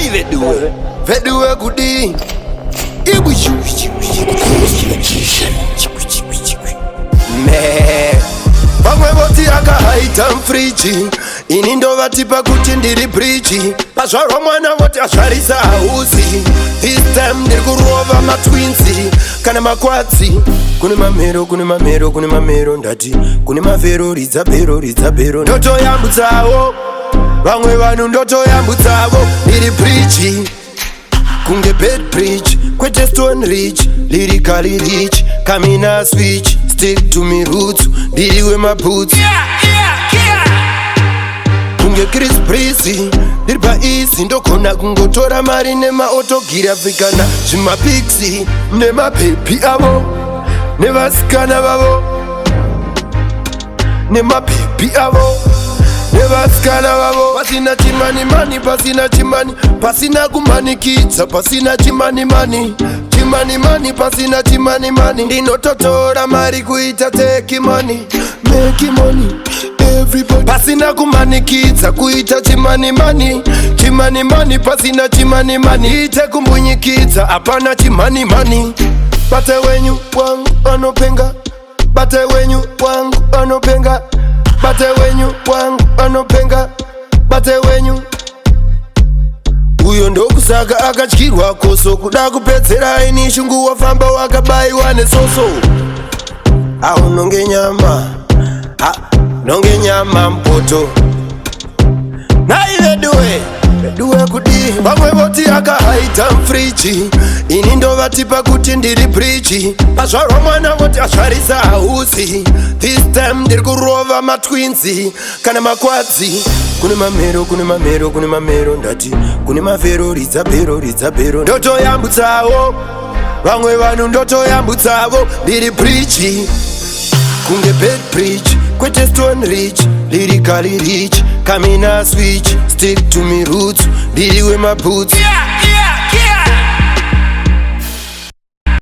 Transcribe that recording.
Veduwe kudi Pamwe voti akahaita mfriji ini ndovatipa kuti ndiri brichi pazvarwa mwana voti azvarisa hausi. This time ndiri kurova matwinsi kana makwadzi. Kune mamero ndati kune mavhero ridza bhero ndoto yambutsawo vamwe vanhu ndoto yambutsawo ndiri brichi kunge bed bridge kwete stone rich lyrically rich kamina switch stick to me roots ndiriwe maboots kunge Chris Breezy ndiri paisi ndokona kungotora mari nemaotogirafikana zvimapiksi nemapepi avo nevasikana vavo nemapepi avo nevasikana vavo pasina chimanimani pasina kumanikidza pasina chimanimani pasina chimanimani ndinototora mari kuita take money everybody pasina kumanikidza kuita chimanimani pasina chimanimani ite kumbunyikidza hapana chimanimani. Bate wenyu wangu anopenga bate wenyu wangu anopenga bate wenyu wangu anopenga bate wenyu uyo ndokusaka akatyirwa koso kuda kupedzera ini shungu wafamba wakabayiwa nesoso au nonge nyama mpoto naiveduwe kudi vamwe voti akahaita mfriji ini ndovatipa kuti ndiri brichi pazvarwa mwana voti azvarisa hausi. This time ndiri kurova matwinsi kana makwadzi. Kune mamero ndati kune mavhero ridza bhero ndoto yambutsawo vamwe vanhu ndoto yambutsawo ndiri brichi kunge bed bridge kwete stone rich lyrically rich kamina switch stick to me roots ndiriwe maboots